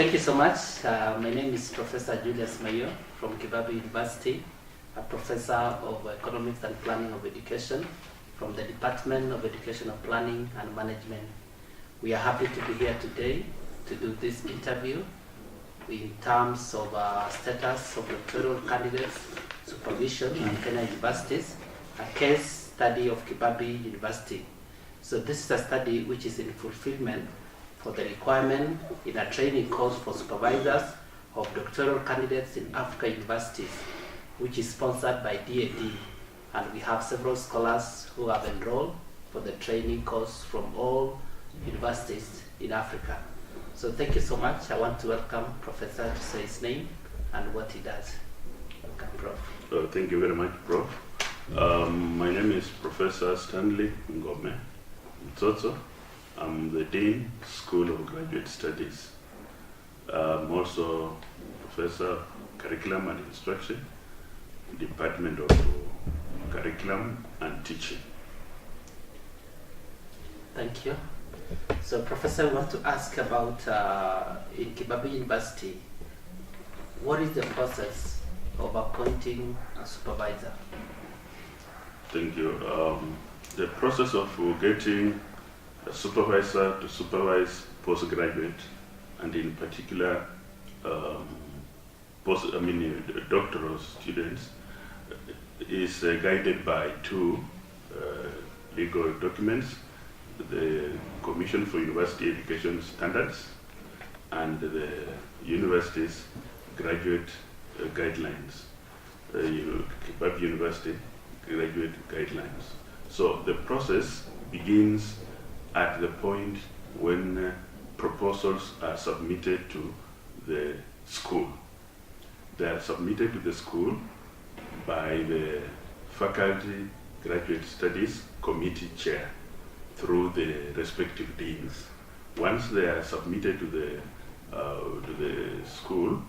Thank you so much. My name is Professor Julius Mayo from KIBU University, a professor of economics and planning of education from the Department of Educational Planning and Management. We are happy to be here today to do this interview in terms of status of doctoral candidates, supervision at Kenya universities, a case study of KIBU University. So this is a study which is in fulfillment for the requirement in a training course for supervisors of doctoral candidates in Africa universities, which is sponsored by DAD. And we have several scholars who have enrolled for the training course from all universities in Africa. So thank you so much. I want to welcome Professor to say his name and what he does. Welcome, Prof. Thank you very much, Prof. My name is Professor Stanley Ngome Mtsotso. I'm the Dean, School of Graduate Studies. I'm also Professor Curriculum and Instruction, Department of Curriculum and Teaching. Thank you. So, Professor, I want to ask about in KIBU University, what is the process of appointing a supervisor? Thank you. The process of getting a supervisor to supervise postgraduate, and in particular doctoral students, is guided by two legal documents: the Commission for University Education Standards and the university's graduate guidelines, KIBU University graduate guidelines. So the process begins at the point when proposals are submitted to the school. They are submitted to the school by the Faculty Graduate Studies Committee Chair through the respective deans. Once they are submitted to the school,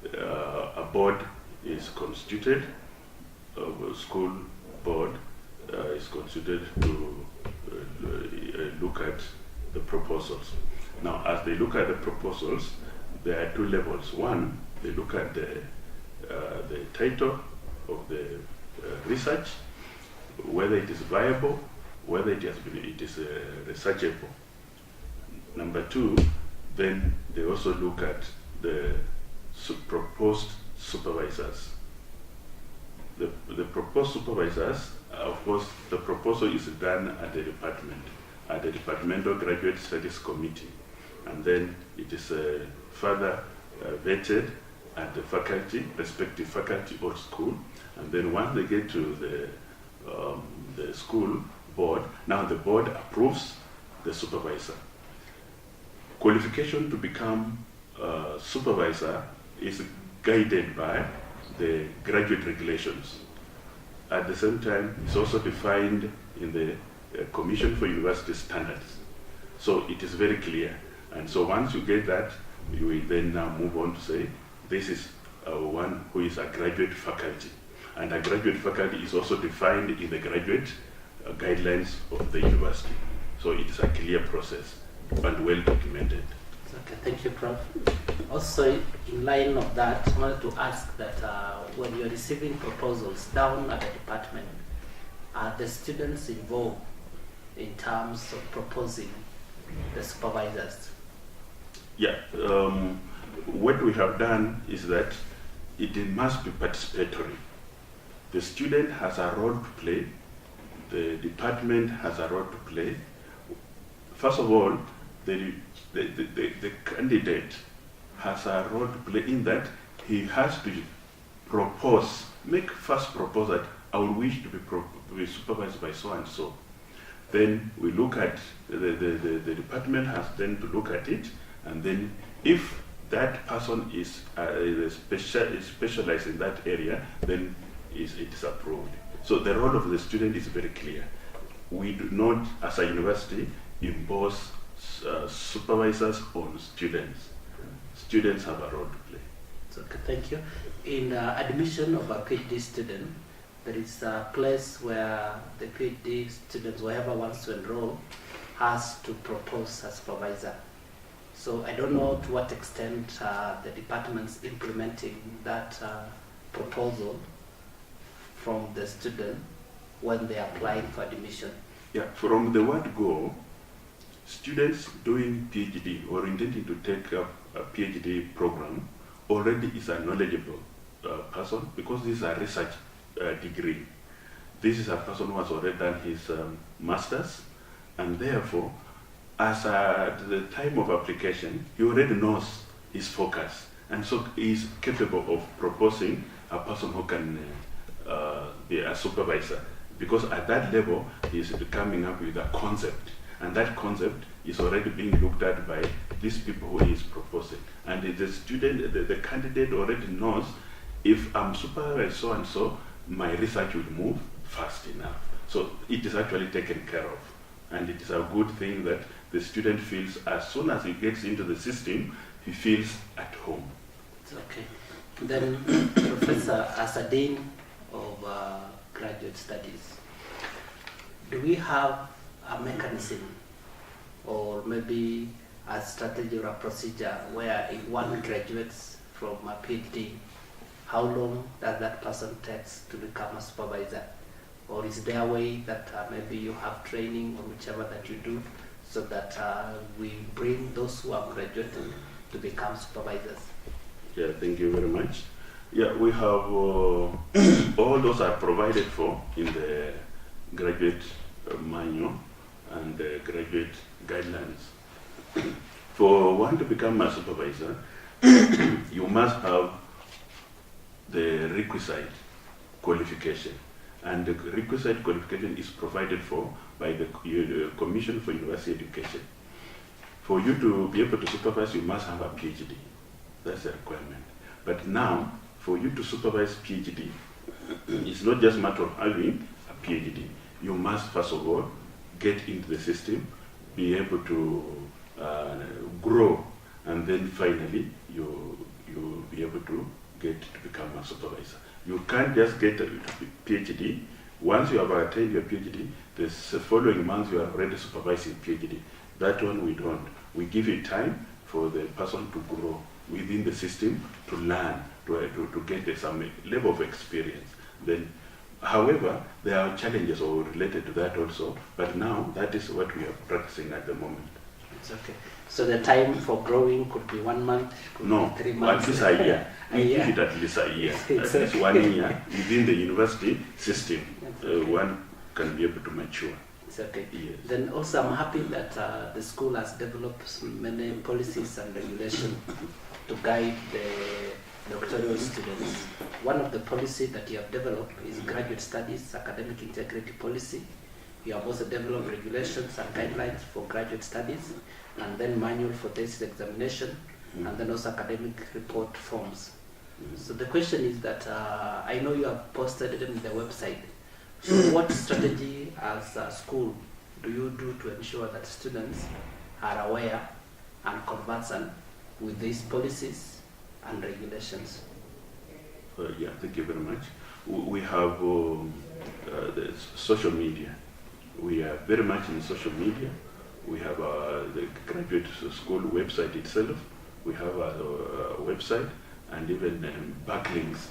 a board is constituted, a school board is constituted to look at the proposals. Now, as they look at the proposals, there are two levels. One, they look at the title of the research, whether it is viable, whether it is researchable. Number two, then they also look at the proposed supervisors. The proposed supervisors, of course, the proposal is done at the department, at the Departmental Graduate Studies Committee, and then it is further vetted at the faculty, respective faculty or school, and then once they get to the school board, now the board approves the supervisor. Qualification to become a supervisor is guided by the graduate regulations. At the same time, it's also defined in the Commission for University Standards. So it is very clear. And so once you get that, you will then now move on to say, this is one who is a graduate faculty. And a graduate faculty is also defined in the graduate guidelines of the university. So it is a clear process and well documented. Okay, thank you, Prof. Also, in line of that, I wanted to ask that when you're receiving proposals down at the department, are the students involved in terms of proposing the supervisors? Yeah, what we have done is that it must be participatory. The student has a role to play, the department has a role to play. First of all, the candidate has a role to play in that he has to propose, make first proposal that I would wish to be supervised by so and so. Then we look at, the department has then to look at it, and then if that person is specialized in that area, then it is approved. So the role of the student is very clear. We do not, as a university, impose supervisors on students. Students have a role to play. Okay, thank you. In admission of a PhD student, there is a place where the PhD students, whoever wants to enroll, has to propose a supervisor. So I don't know to what extent the department's implementing that proposal from the student when they are applying for admission. Yeah, from the word go, students doing PhD or intending to take up a PhD program already is a knowledgeable person, because this is a research degree. This is a person who has already done his master's, and therefore, as at the time of application, he already knows his focus, and so he is capable of proposing a person who can be a supervisor, because at that level, he is coming up with a concept, and that concept is already being looked at by these people who he is proposing. And the student, the candidate already knows, if I'm supervised so and so, my research will move fast enough. So it is actually taken care of. And it is a good thing that the student feels as soon as he gets into the system, he feels at home. Okay. Then, Professor, as a Dean of Graduate Studies, do we have a mechanism or maybe a strategy or a procedure where if one graduates from a PhD, how long does that person take to become a supervisor? Or is there a way that maybe you have training or whichever that you do, so that we bring those who have graduated to become supervisors? Yeah, thank you very much. Yeah, we have all those are provided for in the graduate manual and the graduate guidelines. For one to become a supervisor, you must have the requisite qualification, and the requisite qualification is provided for by the Commission for University Education. For you to be able to supervise, you must have a PhD. That's a requirement. But now, for you to supervise PhD, it's not just a matter of having a PhD. You must, first of all, get into the system, be able to grow, and then finally, you'll be able to get to become a supervisor. You can't just get a PhD. Once you have attained your PhD, the following month you are already supervising PhD. That one we don't. We give it time for the person to grow within the system, to learn, to get some level of experience. Then, however, there are challenges related to that also, but now that is what we are practicing at the moment. It's okay. So the time for growing could be 1 month, could be 3 months. At least a year. We give year. it at least a year. It's at least okay. 1 year within the university system. Okay. One can be able to mature. It's okay. Yes. Then also I'm happy that the school has developed many policies and regulations to guide the doctoral students. One of the policies that you have developed is graduate studies, academic integrity policy. You have also developed regulations and guidelines for graduate studies, and then manual for thesis examination, and then also academic report forms. So the question is that I know you have posted it on the website. So what strategy as a school do you do to ensure that students are aware and conversant with these policies and regulations? Yeah, thank you very much. We have the social media. We are very much in social media. We have the graduate school website itself. We have a website and even backlinks.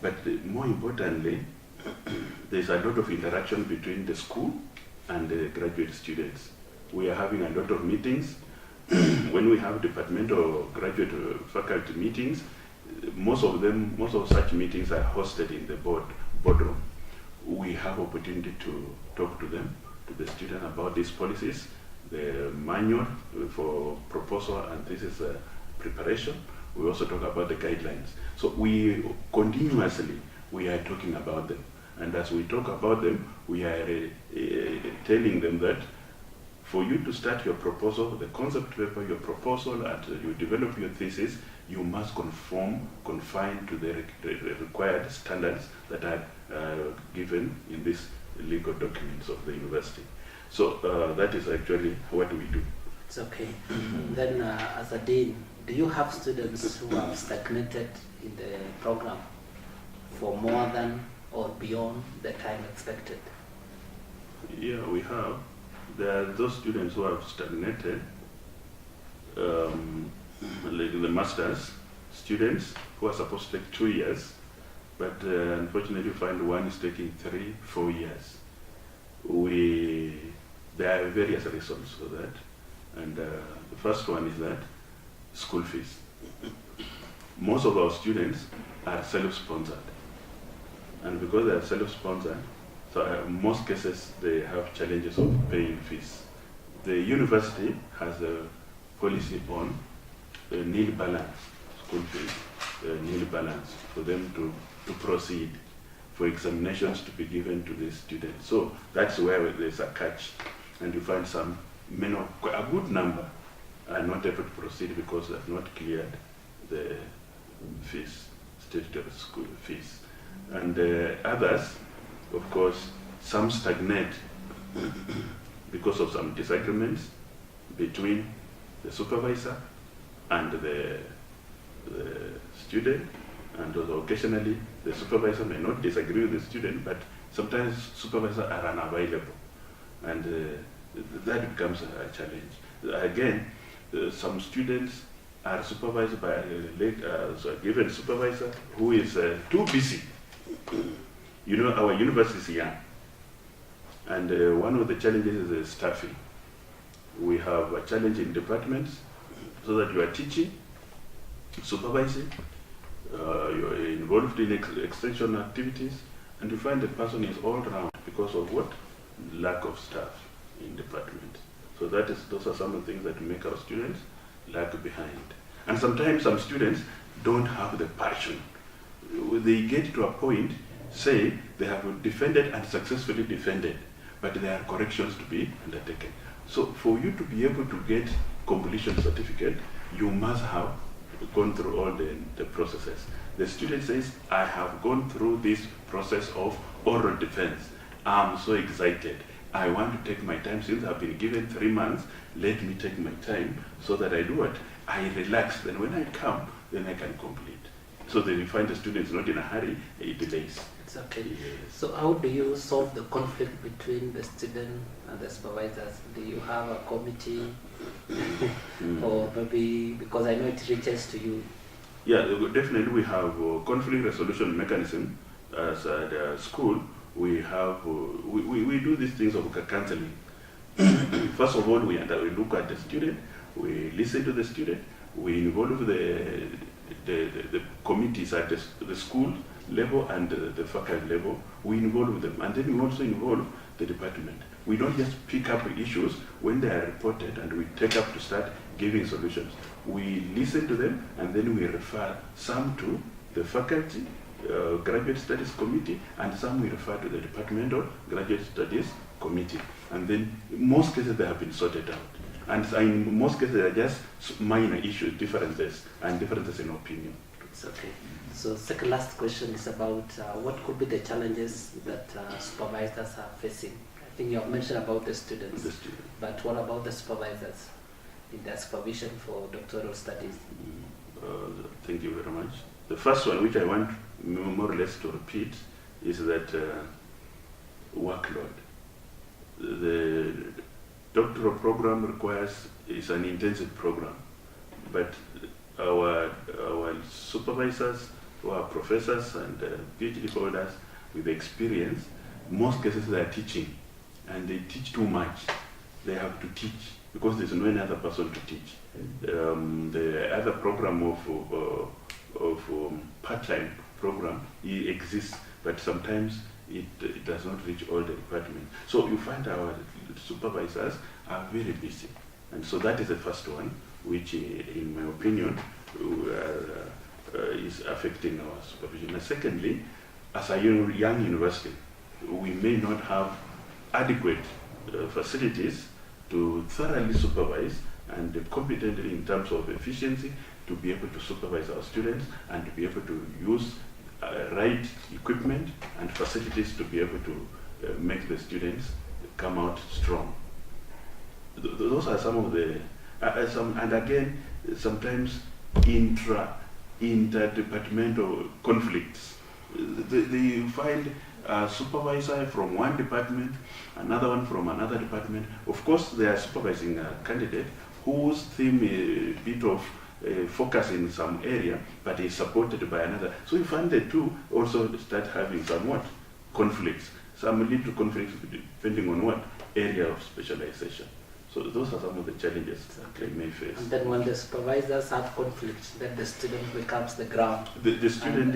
But more importantly, there's a lot of interaction between the school and the graduate students. We are having a lot of meetings. When we have departmental graduate faculty meetings, most of such meetings are hosted in the boardroom. We have opportunity to talk to them, to the student, about these policies, the manual for proposal and this is preparation. We also talk about the guidelines. So we continuously, we are talking about them. And as we talk about them, we are telling them that for you to start your proposal, the concept paper, your proposal, and you develop your thesis, you must confine to the required standards that are given in these legal documents of the university. So that is actually what we do. It's okay. Then as a dean, do you have students who have stagnated in the program for more than or beyond the time expected? Yeah, we have. There are those students who have stagnated like the master's students who are supposed to take 2 years, but unfortunately you find one is taking 3-4 years. There are various reasons for that, and the first one is that school fees. Most of our students are self-sponsored, and because they are self-sponsored, so in most cases they have challenges of paying fees. The university has a policy on nil balance school fees, nil balance for them to proceed, for examinations to be given to the students. So that's where there's a catch, and you find some, a good number are not able to proceed because they have not cleared the fees, statutory school fees. And others, of course, some stagnate because of some disagreements between the supervisor and the student, and also occasionally the supervisor may not disagree with the student, but sometimes supervisors are unavailable, and that becomes a challenge. Again, some students are supervised by a given supervisor who is too busy. You know, our university is young, and one of the challenges is staffing. We have a challenge in departments, so that you are teaching, supervising, you're involved in extension activities, and you find the person is all around because of what? Lack of staff in department. So those are some of the things that make our students lag behind. And sometimes some students don't have the passion. They get to a point, say, they have defended and successfully defended, but there are corrections to be undertaken. So for you to be able to get completion certificate, you must have gone through all the processes. The student says, I have gone through this process of oral defense. I'm so excited. I want to take my time. Since I've been given 3 months, let me take my time so that I do what? I relax. Then when I come, then I can complete. So then you find the students not in a hurry, it delays. It's okay. Yes. So how do you solve the conflict between the student and the supervisors? Do you have a committee? Or maybe, because I know it reaches to you. Yeah, definitely we have a conflict resolution mechanism as at the school. We have, we do these things of counseling. First of all, we look at the student, we listen to the student, we involve the committees at the school level and the faculty level. We involve them, and then we also involve the department. We don't just pick up issues when they are reported and we take up to start giving solutions. We listen to them, and then we refer some to the faculty graduate studies committee, and some we refer to the departmental graduate studies committee. And then in most cases they have been sorted out. And in most cases they are just minor issues, differences in opinion. It's okay. So second last question is about what could be the challenges that supervisors are facing? I think you have mentioned about the students, but what about the supervisors in their supervision for doctoral studies? Thank you very much. The first one, which I want more or less to repeat, is that workload. The doctoral program is an intensive program, but our supervisors, who are professors and PhD holders with experience, most cases they are teaching, and they teach too much. They have to teach because there's no other person to teach. The other program of part-time program, it exists, but sometimes it does not reach all the departments. So you find our supervisors are very busy, and so that is the first one, which in my opinion is affecting our supervision. And secondly, as a young university, we may not have adequate facilities to thoroughly supervise and competently in terms of efficiency to be able to supervise our students and to be able to use right equipment and facilities to be able to make the students come out strong. Those are some of the, and again, sometimes interdepartmental conflicts. They find a supervisor from one department, another one from another department. Of course, they are supervising a candidate whose theme is a bit of focus in some area, but is supported by another. So you find the two also start having somewhat conflicts. Some lead to conflicts depending on what area of specialization. So those are some of the challenges they may face. And then when the supervisors have conflicts, then the student becomes the ground. The student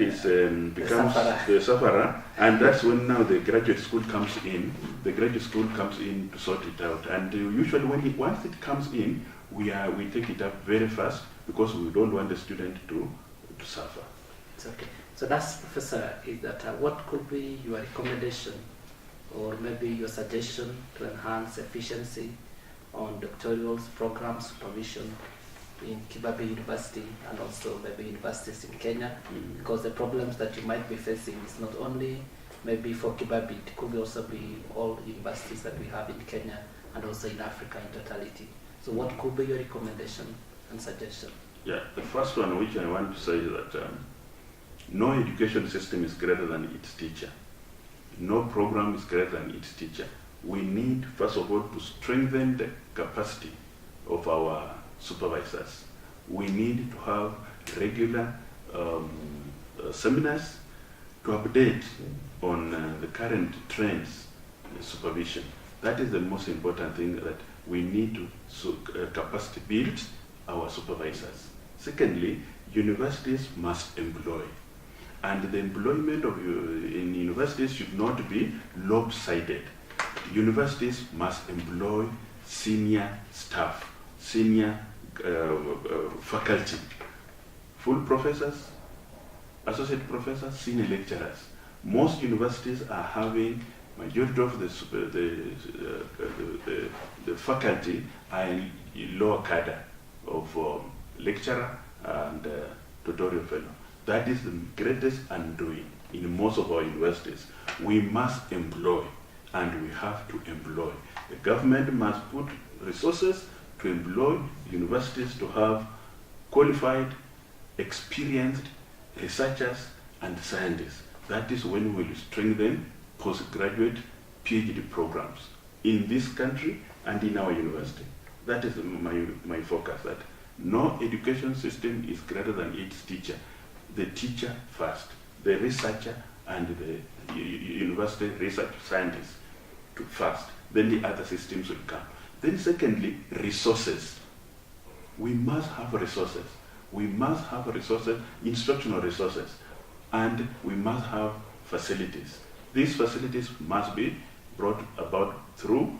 becomes the sufferer, and that's when now the graduate school comes in. The graduate school comes in to sort it out, and usually once it comes in, we take it up very fast because we don't want the student to suffer. It's okay. So that's, Professor, is that what could be your recommendation or maybe your suggestion to enhance efficiency on doctoral program supervision in KIBU University and also maybe universities in Kenya? Because the problems that you might be facing is not only maybe for KIBU, it could also be all universities that we have in Kenya and also in Africa in totality. So what could be your recommendation and suggestion? Yeah, the first one which I want to say is that no education system is greater than its teacher. No program is greater than its teacher. We need, first of all, to strengthen the capacity of our supervisors. We need to have regular seminars to update on the current trends in supervision. That is the most important thing, that we need to capacity build our supervisors. Secondly, universities must employ. And the employment in universities should not be lopsided. Universities must employ senior staff, senior faculty, full professors, associate professors, senior lecturers. Most universities are having, majority of the faculty are in lower cadre of lecturer and tutorial fellow. That is the greatest undoing in most of our universities. We must employ, and we have to employ. The government must put resources to employ universities to have qualified, experienced researchers and scientists. That is when we will strengthen postgraduate PhD programs in this country and in our university. That is my focus, that no education system is greater than its teacher. The teacher first, the researcher and the university research scientists first, then the other systems will come. Then secondly, resources. We must have resources. We must have resources, instructional resources, and we must have facilities. These facilities must be brought about through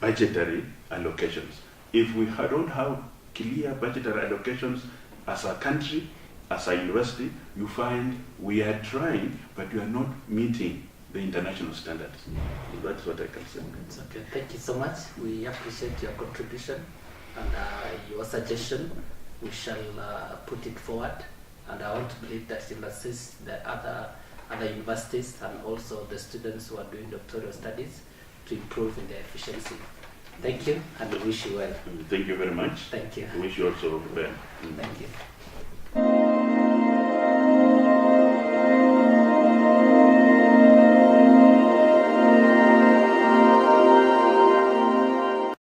budgetary allocations. If we don't have clear budgetary allocations as a country, as a university, you find we are trying, but we are not meeting the international standards. So that's what I can say. It's okay. Thank you so much. We appreciate your contribution and your suggestion. We shall put it forward, and I want to believe that it will assist the other universities and also the students who are doing doctoral studies to improve in their efficiency. Thank you, and we wish you well. Thank you very much. Thank you. I wish you also well. Thank you.